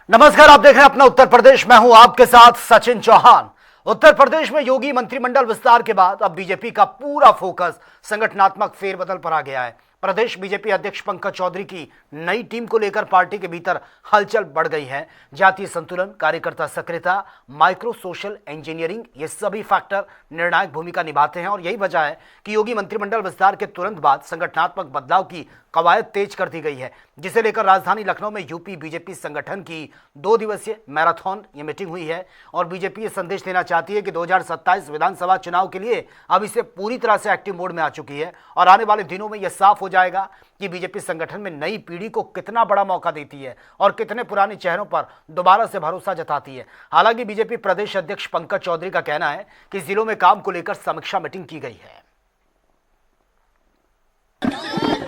नमस्कार, आप देख रहे हैं अपना उत्तर प्रदेश। मैं हूं आपके साथ सचिन चौहान। उत्तर प्रदेश में योगी मंत्रिमंडल विस्तार के बाद अब बीजेपी का पूरा फोकस संगठनात्मक फेरबदल पर आ गया है। प्रदेश बीजेपी अध्यक्ष पंकज चौधरी की नई टीम को लेकर पार्टी के भीतर हलचल बढ़ गई है। जातीय संतुलन, कार्यकर्ता सक्रियता, माइक्रो सोशल इंजीनियरिंग, ये सभी फैक्टर निर्णायक भूमिका निभाते हैं और यही वजह है कि योगी मंत्रिमंडल विस्तार के तुरंत बाद संगठनात्मक बदलाव की कवायद तेज कर दी गई है, जिसे लेकर राजधानी लखनऊ में यूपी बीजेपी संगठन की 2 दिवसीय मैराथन ये मीटिंग हुई है। और बीजेपी ये संदेश देना चाहती है कि 2027 विधानसभा चुनाव के लिए अब इसे पूरी तरह से एक्टिव मोड में आ चुकी है और आने वाले दिनों में यह साफ हो जाएगा कि बीजेपी संगठन में नई पीढ़ी को कितना बड़ा मौका देती है और कितने पुराने चेहरों पर दोबारा से भरोसा जताती है। हालांकि बीजेपी प्रदेश अध्यक्ष पंकज चौधरी का कहना है कि जिलों में काम को लेकर समीक्षा मीटिंग की गई है।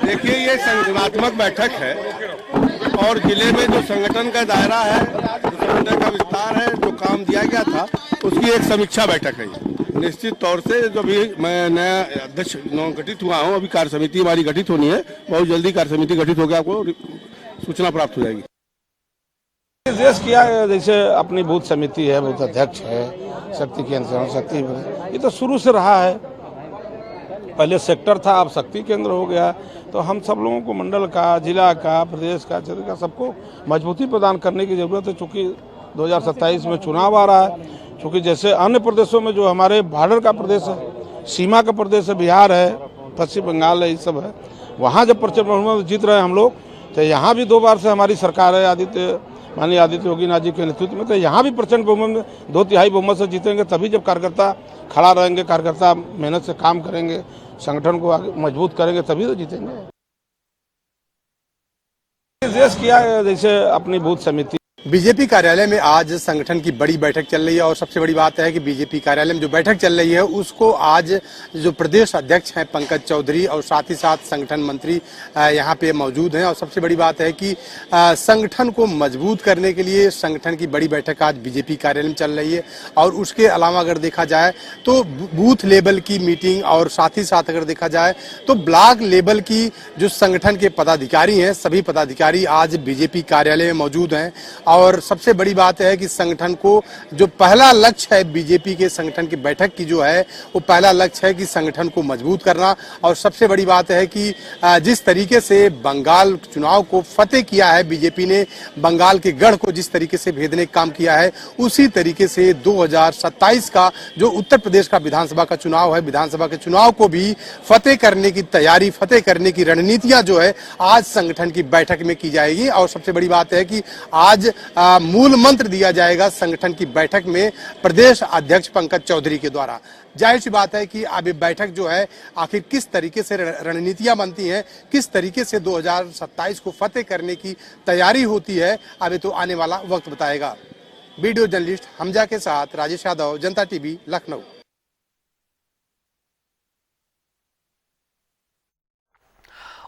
देखिए, ये संगठनात्मक बैठक है और जिले में जो संगठन का दायरा है, संगठन का विस्तार है, जो काम दिया गया था उसकी एक समीक्षा बैठक है। निश्चित तौर से जो भी मैं नया अध्यक्ष गठित हुआ हूँ, अभी कार्य समिति हमारी गठित होनी है, बहुत जल्दी कार्य समिति गठित होकर आपको सूचना प्राप्त हो जाएगी। निर्देश किया जैसे अपनी बूथ समिति है, बूथ अध्यक्ष है, शक्ति केंद्र शक्ति, ये तो शुरू से रहा है। पहले सेक्टर था, अब शक्ति केंद्र हो गया। तो हम सब लोगों को मंडल का, जिला का, प्रदेश का, क्षेत्र का सबको मजबूती प्रदान करने की जरूरत है। चूँकि 2027 में चुनाव आ रहा है, चूँकि जैसे अन्य प्रदेशों में जो हमारे बॉर्डर का प्रदेश है, सीमा का प्रदेश है, बिहार है, पश्चिम बंगाल है, ये सब है, वहाँ जब प्रचंड बहुमत में जीत रहे हैं हम लोग, तो यहाँ भी 2 बार से हमारी सरकार है माननीय आदित्य योगीनाथ जी के नेतृत्व में, तो यहाँ भी प्रचंड बहुमत में 2/3 बहुमत से जीतेंगे। तभी जब कार्यकर्ता खड़ा रहेंगे, कार्यकर्ता मेहनत से काम करेंगे, संगठन को आगे मजबूत करेंगे, तभी तो जीतेंगे। निर्देश किया जैसे अपनी बूथ समिति। बीजेपी कार्यालय में आज संगठन की बड़ी बैठक चल रही है और सबसे बड़ी बात है कि बीजेपी कार्यालय में जो बैठक चल रही है उसको आज जो प्रदेश अध्यक्ष हैं पंकज चौधरी और साथ ही साथ संगठन मंत्री यहाँ पे मौजूद हैं। और सबसे बड़ी बात है कि संगठन को मजबूत करने के लिए संगठन की बड़ी बैठक आज बीजेपी कार्यालय में चल रही है। और उसके अलावा अगर देखा जाए तो बूथ लेवल की मीटिंग और साथ ही साथ अगर देखा जाए तो ब्लॉक लेवल की जो संगठन के पदाधिकारी हैं, सभी पदाधिकारी आज बीजेपी कार्यालय में मौजूद हैं। और सबसे बड़ी बात है कि संगठन को जो पहला लक्ष्य है बीजेपी के संगठन की बैठक की जो है वो पहला लक्ष्य है कि संगठन को मजबूत करना। और सबसे बड़ी बात है कि जिस तरीके से बंगाल चुनाव को फतेह किया है बीजेपी ने, बंगाल के गढ़ को जिस तरीके से भेदने का काम किया है, उसी तरीके से 2027 का जो उत्तर प्रदेश का विधानसभा का चुनाव है, विधानसभा के चुनाव को भी फतेह करने की तैयारी, फतेह करने की रणनीतियां जो है आज संगठन की बैठक में की जाएगी। और सबसे बड़ी बात है कि आज मूल मंत्र दिया जाएगा संगठन की बैठक में प्रदेश अध्यक्ष पंकज चौधरी के द्वारा। जाहिर सी बात है कि अब ये बैठक जो है आखिर किस तरीके से रणनीतियां बनती हैं, किस तरीके से 2027 को फतेह करने की तैयारी होती है, अब तो आने वाला वक्त बताएगा। वीडियो जर्नलिस्ट हमजा के साथ राजेश यादव, जनता टीवी, लखनऊ।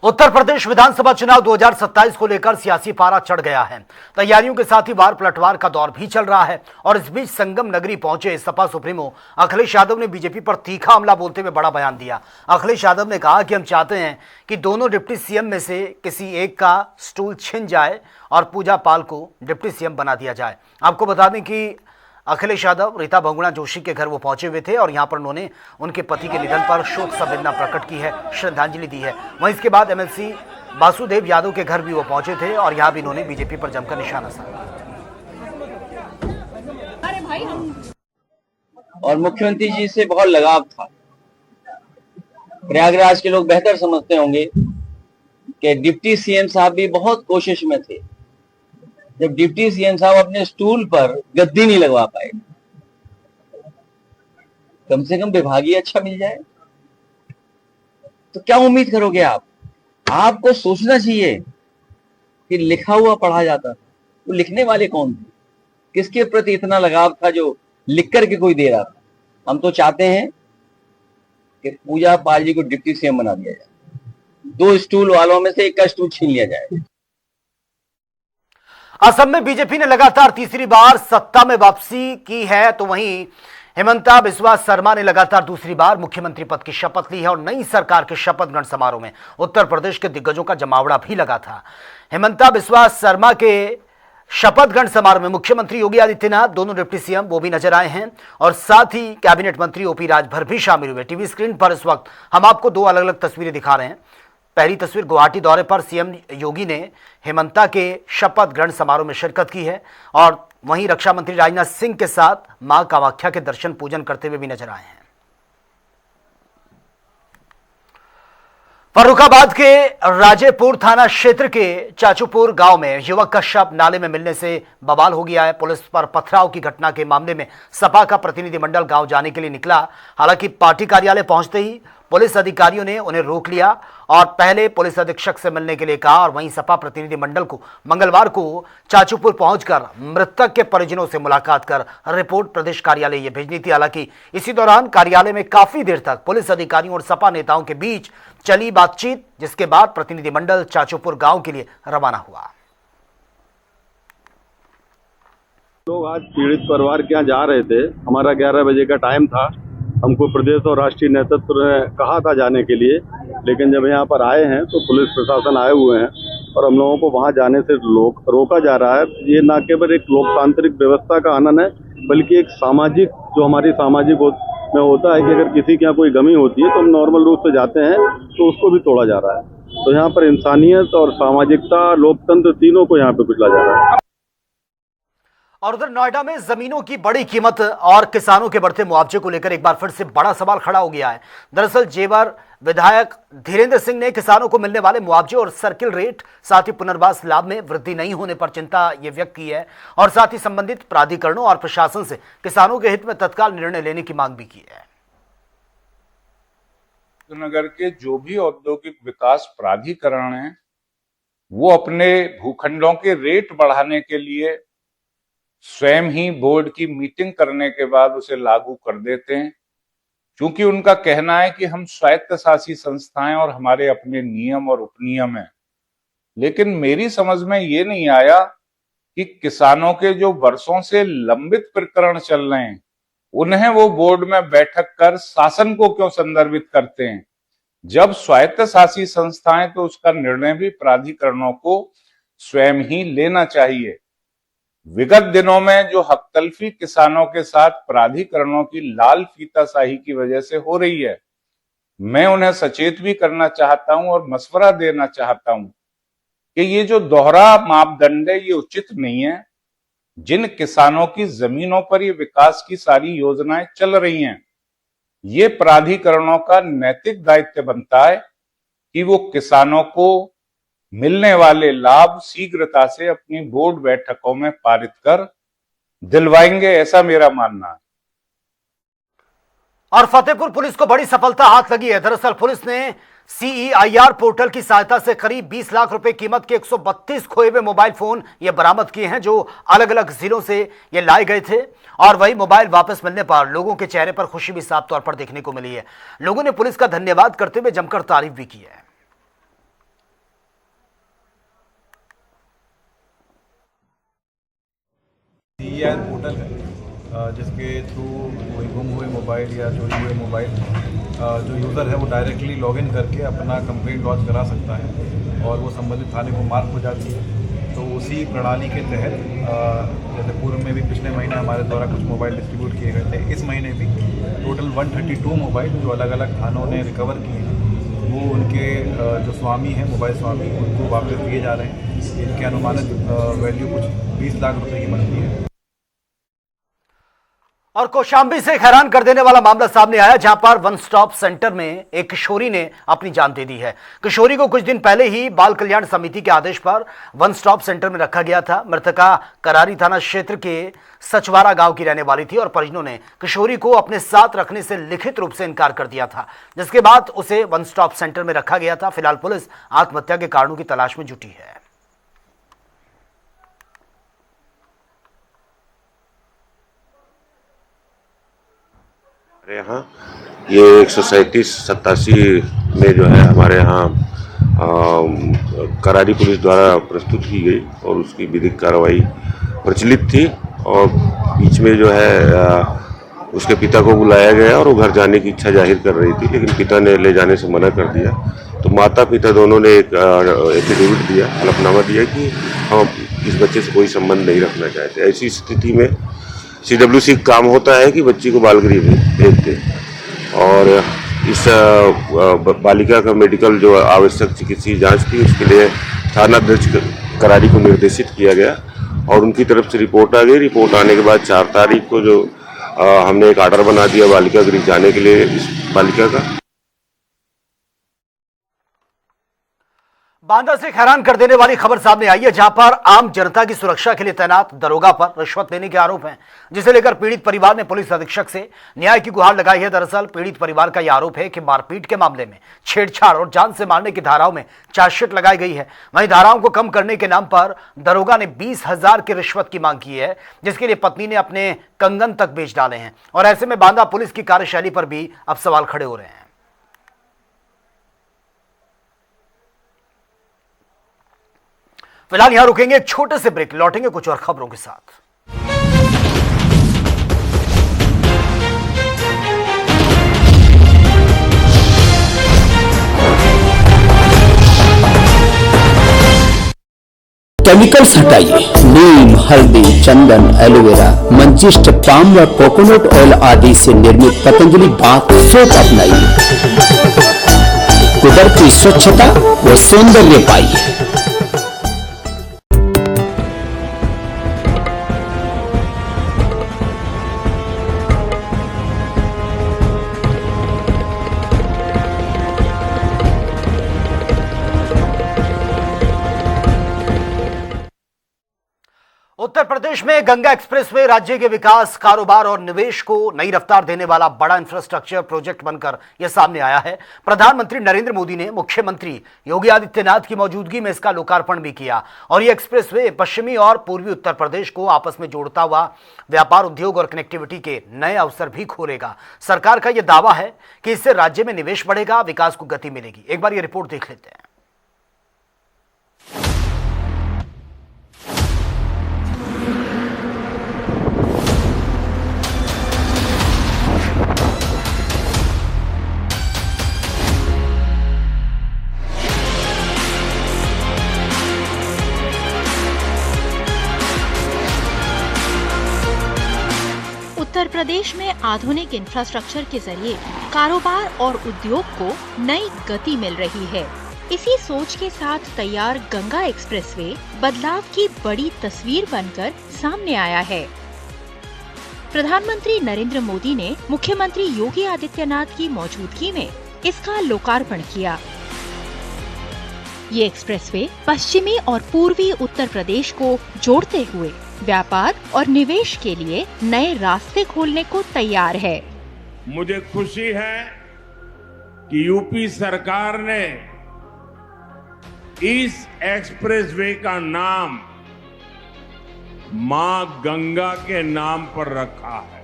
उत्तर प्रदेश विधानसभा चुनाव 2027 को लेकर सियासी पारा चढ़ गया है। तैयारियों के साथ ही वार पलटवार का दौर भी चल रहा है और इस बीच संगम नगरी पहुंचे सपा सुप्रीमो अखिलेश यादव ने बीजेपी पर तीखा हमला बोलते हुए बड़ा बयान दिया। अखिलेश यादव ने कहा कि हम चाहते हैं कि दोनों डिप्टी सीएम में से किसी एक का स्टूल छिन जाए और पूजा पाल को डिप्टी सीएम बना दिया जाए। आपको बता दें कि अखिलेश यादव रीता बहुगुणा जोशी के घर वो पहुंचे हुए थे और यहां पर उन्होंने उनके पति के निधन पर शोक संवेदना प्रकट की है, श्रद्धांजलि दी है। वहीं इसके बाद एमएलसी वासुदेव यादव के घर भी वो पहुंचे थे और यहां भी इन्होंने बीजेपी पर जमकर निशाना साधा। और मुख्यमंत्री जी से बहुत लगाव था। प्रयागराज के लोग बेहतर समझते होंगे कि डिप्टी सीएम साहब भी बहुत कोशिश में थे। जब डिप्टी सीएम साहब अपने स्टूल पर गद्दी नहीं लगवा पाए, कम से कम विभागीय अच्छा मिल जाए, तो क्या उम्मीद करोगे आप? आपको सोचना चाहिए कि लिखा हुआ पढ़ा जाता था, वो लिखने वाले कौन थे, किसके प्रति इतना लगाव था जो लिख करके कोई दे रहा था। हम तो चाहते हैं कि पूजा पाल जी को डिप्टी सीएम बना दिया जाए, 2 स्टूल वालों में से 1 का स्टूल छीन लिया जाए। असम में बीजेपी ने लगातार तीसरी बार सत्ता में वापसी की है, तो वहीं हेमंता बिस्वा शर्मा ने लगातार दूसरी बार मुख्यमंत्री पद की शपथ ली है और नई सरकार के शपथ ग्रहण समारोह में उत्तर प्रदेश के दिग्गजों का जमावड़ा भी लगा था। हेमंता बिस्वा शर्मा के शपथ ग्रहण समारोह में मुख्यमंत्री योगी आदित्यनाथ, दोनों डिप्टी सीएम वो भी नजर आए हैं और साथ ही कैबिनेट मंत्री ओपी राजभर भी शामिल हुए। टीवी स्क्रीन पर इस वक्त हम आपको दो अलग अलग तस्वीरें दिखा रहे हैं। पहली तस्वीर, गुवाहाटी दौरे पर सीएम योगी ने हेमंता के शपथ ग्रहण समारोह में शिरकत की है और वहीं रक्षा मंत्री राजनाथ सिंह के साथ मां कामाख्या के दर्शन पूजन करते हुए भी नजर आए हैं। फर्रुखाबाद के राजेपुर थाना क्षेत्र के चाचूपुर गांव में युवक का शव नाले में मिलने से बवाल हो गया है। पुलिस पर पथराव की घटना के मामले में सपा का प्रतिनिधिमंडल गांव जाने के लिए निकला। हालांकि पार्टी कार्यालय पहुंचते ही पुलिस अधिकारियों ने उन्हें रोक लिया और पहले पुलिस अधीक्षक से मिलने के लिए कहा और वहीं सपा प्रतिनिधिमंडल को मंगलवार को चाचूपुर पहुंचकर मृतक के परिजनों से मुलाकात कर रिपोर्ट प्रदेश कार्यालय ये भेजनी थी। हालांकि इसी दौरान कार्यालय में काफी देर तक पुलिस अधिकारियों और सपा नेताओं के बीच चली बातचीत, जिसके बाद प्रतिनिधिमंडल चाचूपुर गांव के लिए रवाना हुआ। लोग आज पीड़ित परिवार के यहाँ जा रहे थे। हमारा 11 बजे का टाइम था। हमको प्रदेश और राष्ट्रीय नेतृत्व ने कहा था जाने के लिए, लेकिन जब यहाँ पर आए हैं तो पुलिस प्रशासन आए हुए हैं और हम लोगों को वहाँ जाने से रोका जा रहा है। ये न केवल एक लोकतांत्रिक व्यवस्था का हनन है, बल्कि एक सामाजिक, जो हमारी सामाजिक में होता है कि अगर किसी के यहाँ कोई गमी होती है तो हम नॉर्मल रूप से जाते हैं, तो उसको भी तोड़ा जा रहा है। तो यहाँ पर इंसानियत और सामाजिकता, लोकतंत्र तीनों को यहाँ पे कुचला जा रहा है। और उधर नोएडा में जमीनों की बड़ी कीमत और किसानों के बढ़ते मुआवजे को लेकर एक बार फिर से बड़ा सवाल खड़ा हो गया है। दरअसल जेवर विधायक धीरेन्द्र सिंह ने किसानों को मिलने वाले मुआवजे और सर्किल रेट, साथ ही पुनर्वास लाभ में वृद्धि नहीं होने पर चिंता ये व्यक्त की है और साथ ही संबंधित प्राधिकरणों और प्रशासन से किसानों के हित में तत्काल निर्णय लेने की मांग भी की है। नगर के जो भी औद्योगिक विकास प्राधिकरण हैं, वो अपने भूखंडों के रेट बढ़ाने के लिए स्वयं ही बोर्ड की मीटिंग करने के बाद उसे लागू कर देते हैं, क्योंकि उनका कहना है कि हम स्वायत्तशासी संस्थाएं और हमारे अपने नियम और उपनियम हैं। लेकिन मेरी समझ में ये नहीं आया कि किसानों के जो वर्षों से लंबित प्रकरण चल रहे हैं, उन्हें वो बोर्ड में बैठक कर शासन को क्यों संदर्भित करते हैं। जब स्वायत्तशासी संस्थाएं, तो उसका निर्णय भी प्राधिकरणों को स्वयं ही लेना चाहिए। विगत दिनों में जो हकतलफी किसानों के साथ प्राधिकरणों की लाल फीताशाही की वजह से हो रही है, मैं उन्हें सचेत भी करना चाहता हूं और मशवरा देना चाहता हूं कि ये जो दोहरा मापदंड है, ये उचित नहीं है। जिन किसानों की जमीनों पर ये विकास की सारी योजनाएं चल रही हैं, ये प्राधिकरणों का नैतिक दायित्व बनता है कि वो किसानों को मिलने वाले लाभ शीघ्रता से अपनी बोर्ड बैठकों में पारित कर दिलवाएंगे, ऐसा मेरा मानना है। और फतेहपुर पुलिस को बड़ी सफलता हाथ लगी है। दरअसल पुलिस ने CEIR पोर्टल की सहायता से करीब 20 लाख रुपए कीमत के 132 खोए हुए मोबाइल फोन ये बरामद किए हैं, जो अलग अलग जिलों से ये लाए गए थे। और वही मोबाइल वापस मिलने पर लोगों के चेहरे पर खुशी भी साफ तौर पर देखने को मिली है। लोगों ने पुलिस का धन्यवाद करते हुए जमकर तारीफ भी की है। CEIR पोर्टल है जिसके थ्रू कोई गुम हुए मोबाइल या चोरी हुए मोबाइल जो यूज़र है वो डायरेक्टली लॉगिन करके अपना कंप्लेंट लॉन्च करा सकता है और वो संबंधित थाने को मार्क हो जाती है। तो उसी प्रणाली के तहत जैसे पूर्व में भी पिछले महीने हमारे द्वारा कुछ मोबाइल डिस्ट्रीब्यूट किए गए थे, इस महीने भी टोटल 132 मोबाइल जो अलग अलग थानों ने रिकवर किए हैं, वो उनके जो स्वामी हैं, मोबाइल स्वामी, उनको वापस दिए जा रहे हैं। इनकी अनुमानित वैल्यू कुछ 20 लाख रुपए की बनती है। और कौशाम्बी से हैरान कर देने वाला मामला सामने आया, जहां पर वन स्टॉप सेंटर में एक किशोरी ने अपनी जान दे दी है। किशोरी को कुछ दिन पहले ही बाल कल्याण समिति के आदेश पर वन स्टॉप सेंटर में रखा गया था। मृतका करारी थाना क्षेत्र के सचवारा गांव की रहने वाली थी और परिजनों ने किशोरी को अपने साथ रखने से लिखित रूप से इनकार कर दिया था, जिसके बाद उसे वन स्टॉप सेंटर में रखा गया था। फिलहाल पुलिस आत्महत्या के कारणों की तलाश में जुटी है। हमारे यहाँ ये 137-87 में जो है हमारे यहाँ करारी पुलिस द्वारा प्रस्तुत की गई और उसकी विधिक कार्रवाई प्रचलित थी और बीच में जो है उसके पिता को बुलाया गया और वो घर जाने की इच्छा जाहिर कर रही थी, लेकिन पिता ने ले जाने से मना कर दिया। तो माता पिता दोनों ने एक एफिडेविट दिया, हलफनामा दिया कि हम इस बच्चे से कोई संबंध नहीं रखना चाहते। ऐसी स्थिति में CWC का काम होता है कि बच्ची को बाल गृह भेज दे और इस बालिका का मेडिकल जो आवश्यक चिकित्सीय जांच थी उसके लिए थाना दर्ज करारी को निर्देशित किया गया और उनकी तरफ से रिपोर्ट आ गई। रिपोर्ट आने के बाद 4 तारीख को जो हमने एक ऑर्डर बना दिया बालिका गृह जाने के लिए इस बालिका का। बांदा से हैरान कर देने वाली खबर सामने आई है, जहां पर आम जनता की सुरक्षा के लिए तैनात दरोगा पर रिश्वत लेने के आरोप हैं, जिसे लेकर पीड़ित परिवार ने पुलिस अधीक्षक से न्याय की गुहार लगाई है। दरअसल पीड़ित परिवार का यह आरोप है कि मारपीट के मामले में छेड़छाड़ और जान से मारने की धाराओं में चार्जशीट लगाई गई है। वहीं धाराओं को कम करने के नाम पर दरोगा ने 20,000 की रिश्वत की मांग की है, जिसके लिए पत्नी ने अपने कंगन तक बेच डाले हैं। और ऐसे में बांदा पुलिस की कार्यशैली पर भी अब सवाल खड़े हो रहे हैं। फिलहाल यहां रुकेंगे, एक छोटे से ब्रेक, लौटेंगे कुछ और खबरों के साथ। केमिकल्स हटाइए, नीम, हल्दी, चंदन, एलोवेरा, मंजिष्ट, पाम व कोकोनट ऑयल आदि से निर्मित पतंजलि बाथ सोप अपनाइए। कुदरती स्वच्छता व सौंदर्य पाइए। उत्तर प्रदेश में गंगा एक्सप्रेसवे राज्य के विकास, कारोबार और निवेश को नई रफ्तार देने वाला बड़ा इंफ्रास्ट्रक्चर प्रोजेक्ट बनकर यह सामने आया है। प्रधानमंत्री नरेंद्र मोदी ने मुख्यमंत्री योगी आदित्यनाथ की मौजूदगी में इसका लोकार्पण भी किया और यह एक्सप्रेसवे पश्चिमी और पूर्वी उत्तर प्रदेश को आपस में जोड़ता हुआ व्यापार, उद्योग और कनेक्टिविटी के नए अवसर भी खोलेगा। सरकार का यह दावा है कि इससे राज्य में निवेश बढ़ेगा, विकास को गति मिलेगी। एक बार यह रिपोर्ट देख लेते हैं। उत्तर प्रदेश में आधुनिक इंफ्रास्ट्रक्चर के जरिए कारोबार और उद्योग को नई गति मिल रही है। इसी सोच के साथ तैयार गंगा एक्सप्रेसवे बदलाव की बड़ी तस्वीर बनकर सामने आया है। प्रधानमंत्री नरेंद्र मोदी ने मुख्यमंत्री योगी आदित्यनाथ की मौजूदगी में इसका लोकार्पण किया। ये एक्सप्रेसवे पश्चिमी और पूर्वी उत्तर प्रदेश को जोड़ते हुए व्यापार और निवेश के लिए नए रास्ते खोलने को तैयार है। मुझे खुशी है कि यूपी सरकार ने इस एक्सप्रेसवे का नाम मां गंगा के नाम पर रखा है।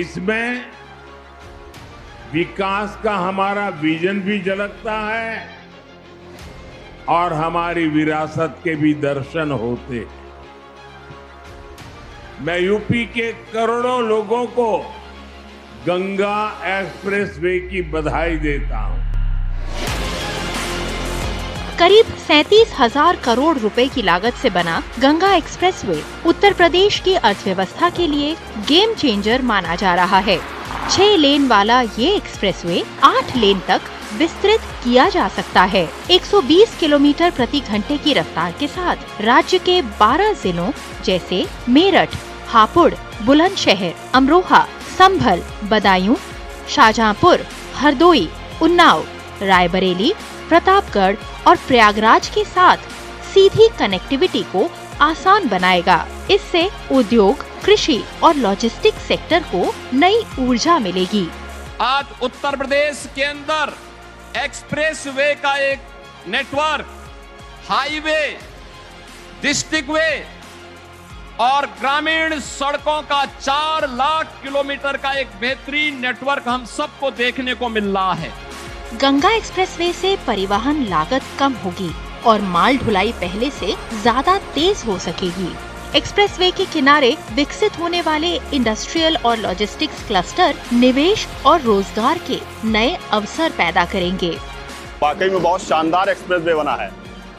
इसमें विकास का हमारा विजन भी झलकता है और हमारी विरासत के भी दर्शन होते हैं। मैं यूपी के करोड़ों लोगों को गंगा एक्सप्रेसवे की बधाई देता हूं। करीब 37,000 करोड़ रुपए की लागत से बना गंगा एक्सप्रेसवे उत्तर प्रदेश की अर्थव्यवस्था के लिए गेम चेंजर माना जा रहा है। 6 लेन वाला ये एक्सप्रेसवे 8 लेन तक विस्तृत किया जा सकता है। 120 किलोमीटर प्रति घंटे की रफ्तार के साथ राज्य के 12 जिलों जैसे मेरठ, हापुड़, बुलंदशहर, अमरोहा, संभल, बदायूं, शाहजहांपुर, हरदोई, उन्नाव, रायबरेली, प्रतापगढ़ और प्रयागराज के साथ सीधी कनेक्टिविटी को आसान बनाएगा। इससे उद्योग, कृषि और लॉजिस्टिक सेक्टर को नई ऊर्जा मिलेगी। आज उत्तर प्रदेश के अंदर एक्सप्रेसवे का एक नेटवर्क, हाईवे, डिस्ट्रिक्ट वे और ग्रामीण सड़कों का 4 लाख किलोमीटर का एक बेहतरीन नेटवर्क हम सबको देखने को मिल रहा है। गंगा एक्सप्रेसवे से परिवहन लागत कम होगी और माल ढुलाई पहले से ज्यादा तेज हो सकेगी। एक्सप्रेसवे के किनारे विकसित होने वाले इंडस्ट्रियल और लॉजिस्टिक्स क्लस्टर निवेश और रोजगार के नए अवसर पैदा करेंगे। वाकई में बहुत शानदार एक्सप्रेसवे बना है।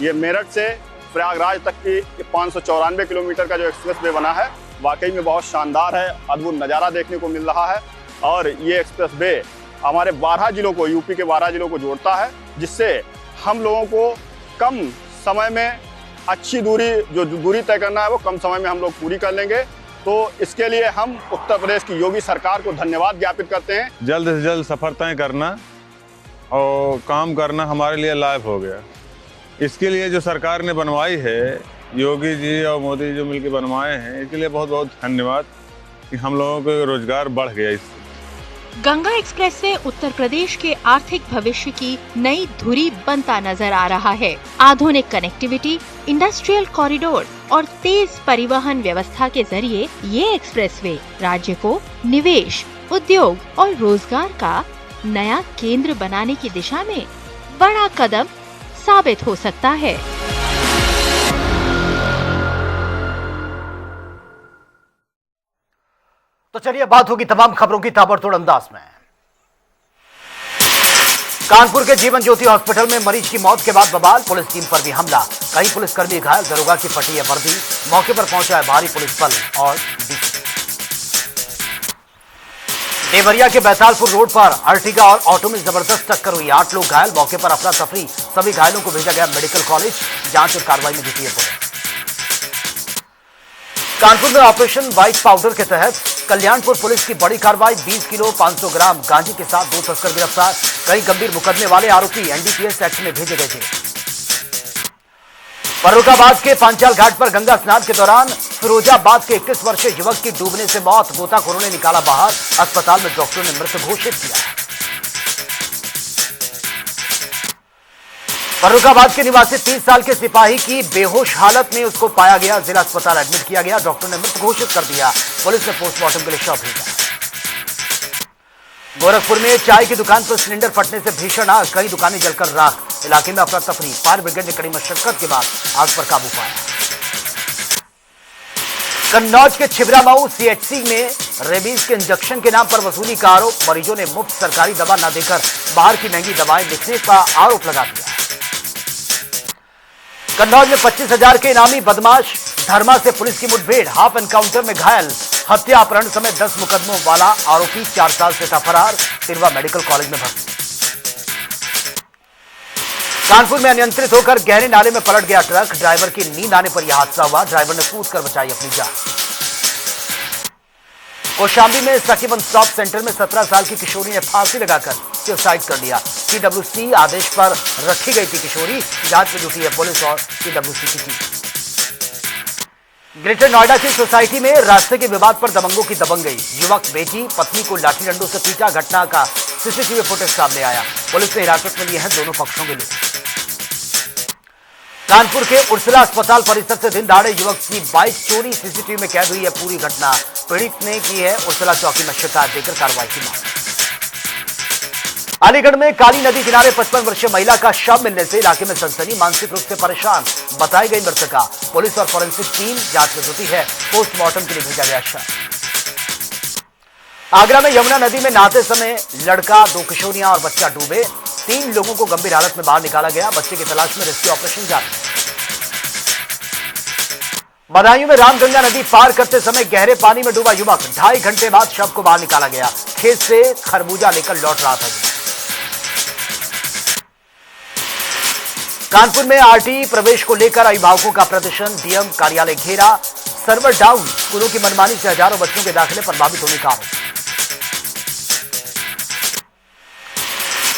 ये मेरठ से प्रयागराज तक की 594 किलोमीटर का जो एक्सप्रेस वे बना है वाकई में बहुत शानदार है, अद्भुत नज़ारा देखने को मिल रहा है। और ये एक्सप्रेस वे हमारे 12 जिलों को, यूपी के 12 जिलों को जोड़ता है, जिससे हम लोगों को कम समय में अच्छी दूरी, जो दूरी तय करना है वो कम समय में हम लोग पूरी कर लेंगे। तो इसके लिए हम उत्तर प्रदेश की योगी सरकार को धन्यवाद ज्ञापित करते हैं। जल्द से जल्द सफर तय करना और काम करना हमारे लिए लायक हो गया। इसके लिए जो सरकार ने बनवाई है, योगी जी और मोदी जी जो मिलकर बनवाए हैं, इसके लिए बहुत बहुत धन्यवाद कि हम लोगों को रोजगार बढ़ गया इससे। गंगा एक्सप्रेसवे उत्तर प्रदेश के आर्थिक भविष्य की नई धुरी बनता नजर आ रहा है। आधुनिक कनेक्टिविटी, इंडस्ट्रियल कॉरिडोर और तेज परिवहन व्यवस्था के जरिए ये एक्सप्रेसवे राज्य को निवेश, उद्योग और रोजगार का नया केंद्र बनाने की दिशा में बड़ा कदम साबित हो सकता है। तो चलिए बात होगी तमाम खबरों की ताबड़तोड़ अंदाज में। कानपुर के जीवन ज्योति हॉस्पिटल में मरीज की मौत के बाद बवाल, पुलिस टीम पर भी हमला, कई पुलिसकर्मी घायल, दरोगा की फटी है वर्दी, मौके पर पहुंचा है भारी पुलिस बल और देवरिया के बैतालपुर रोड पर अर्टिगा और ऑटो में जबरदस्त टक्कर हुई, 8 लोग घायल, मौके पर अफरा तफरी, सभी घायलों को भेजा गया मेडिकल कॉलेज, जांच और कार्रवाई में जुटी है पुलिस। कानपुर में ऑपरेशन व्हाइट पाउडर के तहत कल्याणपुर पुलिस की बड़ी कार्रवाई, 20 किलो 500 ग्राम गांजे के साथ 2 तस्कर गिरफ्तार, कई गंभीर मुकदमे वाले आरोपी एनडीपीएस एक्ट में भेजे गए थे। फर्रुखाबाद के पांचाल घाट पर गंगा स्नान के दौरान फिरोजाबाद के 21 वर्षीय युवक की डूबने से मौत, गोताखोरों ने निकाला बाहर, अस्पताल में डॉक्टरों ने मृत घोषित किया। फर्रुखाबाद के निवासी 30 साल के सिपाही की बेहोश हालत में उसको पाया गया, जिला अस्पताल एडमिट किया गया, डॉक्टर ने मृत घोषित कर दिया, पुलिस ने पोस्टमार्टम के लिए शव भेजा। गोरखपुर में चाय की दुकान पर सिलेंडर फटने से भीषण आग, कई दुकानें जलकर राख, इलाके में अफरा तफरी, फायर ब्रिगेड ने कड़ी मशक्कत के बाद आग पर काबू पाया। कन्नौज के छिबरामऊ सीएचसी में रेबीज के इंजेक्शन के नाम पर वसूली का आरोप, मरीजों ने मुफ्त सरकारी दवा न देकर बाहर की महंगी दवाएं लिखने का आरोप लगा दिया। कन्नौज में 25,000 के इनामी बदमाश धर्मा से पुलिस की मुठभेड़, हाफ एनकाउंटर में घायल, हत्या अपहरण समेत 10 मुकदमों वाला आरोपी 4 साल से था फरार, तिरवा मेडिकल कॉलेज में भर्ती। कानपुर में अनियंत्रित होकर गहरे नाले में पलट गया ट्रक, ड्राइवर की नींद आने पर यह हादसा हुआ, ड्राइवर ने कूदकर बचाई अपनी जान। कौशाम्बी में सखी वन स्टॉप सेंटर में 17 साल की किशोरी ने फांसी लगाकर सुसाइड कर लिया, सीडब्ल्यूसी आदेश पर रखी गई थी किशोरी, जांच में जुटी है पुलिस और सीडब्ल्यूसी की टीम। ग्रेटर नोएडा की सोसाइटी में रास्ते के विवाद पर दबंगों की दबंगई, युवक बेटी पत्नी को लाठी डंडों से पीटा, घटना का सीसीटीवी फुटेज सामने आया, पुलिस ने हिरासत में लिए हैं दोनों पक्षों के लोग। कानपुर के उर्सला अस्पताल परिसर से दिन दहाड़े युवक की बाइक चोरी, सीसीटीवी में कैद हुई है पूरी घटना, पीड़ित ने की है उर्सला चौकी में शिकायत देकर कार्रवाई की मांग। अलीगढ़ में काली नदी किनारे 55 वर्षीय महिला का शव मिलने से इलाके में सनसनी, मानसिक रूप से परेशान बताई गई मृतका, पुलिस और फॉरेंसिक टीम जांच में जुटी है, पोस्टमार्टम के लिए भेजा गया शव। आगरा में यमुना नदी में नहाते समय लड़का, 2 किशोरियां और बच्चा डूबे, 3 लोगों को गंभीर हालत में बाहर निकाला गया, बच्चे की तलाश में रेस्क्यू ऑपरेशन जारी। बदायूं में रामगंगा नदी पार करते समय गहरे पानी में डूबा युवक, 2.5 घंटे बाद शव को बाहर निकाला गया, खेत से खरबूजा लेकर लौट रहा था। कानपुर में आरटी प्रवेश को लेकर अभिभावकों का प्रदर्शन, डीएम कार्यालय घेरा, सर्वर डाउन, स्कूलों की मनमानी से हजारों बच्चों के दाखिले प्रभावित होने का आरोप।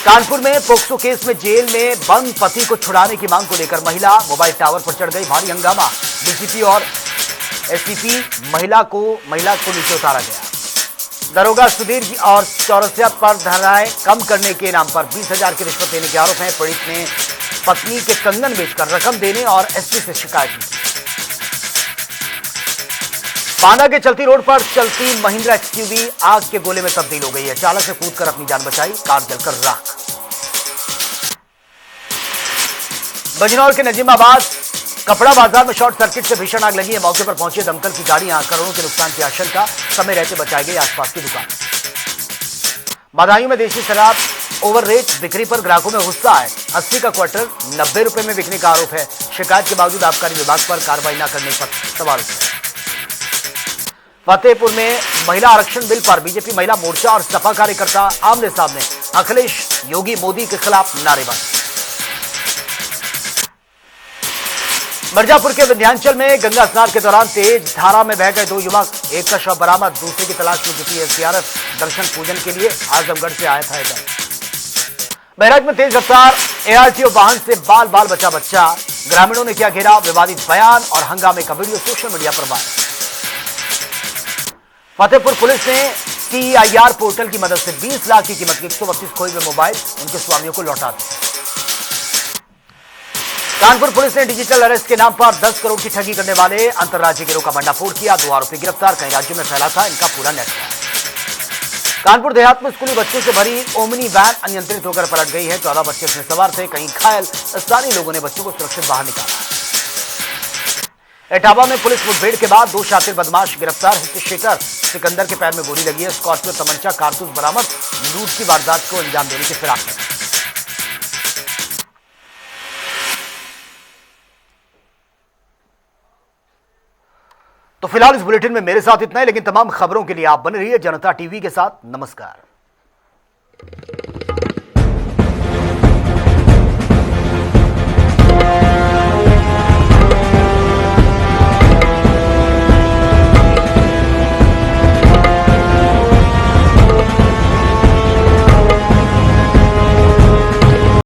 कानपुर में पोक्सो केस में जेल में बंद पति को छुड़ाने की मांग को लेकर महिला मोबाइल टावर पर चढ़ गई, भारी हंगामा, डीसीपी और एसपी महिला को नीचे उतारा गया। दरोगा सुधीर और चौरसिया पर धरनाएं कम करने के नाम पर 20,000 की रिश्वत देने के आरोप हैं, पीड़ित ने पत्नी के कंगन बेचकर रकम देने और एसपी से शिकायत की। बांदा के चलती रोड पर चलती महिंद्रा एक्सयूवी आग के गोले में तब्दील हो गई है, चालक से कूदकर अपनी जान बचाई, कार जलकर राख। बजनौर के नजीमाबाद कपड़ा बाजार में शॉर्ट सर्किट से भीषण आग लगी है, मौके पर पहुंची दमकल की गाड़ियां, करोड़ों के नुकसान की आशंका, समय रहते बचाई गई आसपास की दुकान। बदायूं में देशी शराब ओवर रेट बिक्री पर ग्राहकों में गुस्सा है, 80 का क्वार्टर 90 रुपए में बिकने का आरोप है। शिकायत के बावजूद आबकारी विभाग पर कार्रवाई न करने पर सवाल उठे। फतेहपुर में महिला आरक्षण बिल पर बीजेपी महिला मोर्चा और सपा कार्यकर्ता आमने सामने। अखिलेश योगी मोदी के खिलाफ नारेबाजी। मिर्जापुर के विंध्याचल में गंगा स्नान के दौरान तेज धारा में बह गए 2 युवक। एक का शव बरामद, दूसरे की तलाश में जुटी एसडीआरएफ। दर्शन पूजन के लिए आजमगढ़ से आया था इधर। बहराइच में तेज रफ्तार एआरटीओ वाहन से बाल बाल बचा बच्चा। ग्रामीणों ने किया घेराव, विवादित बयान और हंगामे का वीडियो सोशल मीडिया पर वायरल। फतेहपुर पुलिस ने TIR पोर्टल की मदद से 20 लाख की कीमत के 132 खोए हुए मोबाइल उनके स्वामियों को लौटा दिए। कानपुर पुलिस ने डिजिटल अरेस्ट के नाम पर 10 करोड़ की ठगी करने वाले अंतर्राज्यीय गिरोह का भंडाफोड़ किया। 2 आरोपी गिरफ्तार, कई राज्यों में फैला था इनका पूरा नेटवर्क। कानपुर देहात में स्कूली बच्चों से भरी ओमनी वैन अनियंत्रित होकर पलट गई है। 14 बच्चे इसमें सवार थे, कहीं घायल। स्थानीय लोगों ने बच्चों को सुरक्षित बाहर निकाला। इटावा में पुलिस मुठभेड़ के बाद 2 शातिर बदमाश गिरफ्तार। शेखर सिकंदर के पैर में गोली लगी है। स्कॉर्पियो, तमंचा, कारतूस बरामद। लूट की वारदात को अंजाम देने की फिराक में। तो फिलहाल इस बुलेटिन में मेरे साथ इतना ही, लेकिन तमाम खबरों के लिए आप बने रहिए जनता टीवी के साथ। नमस्कार।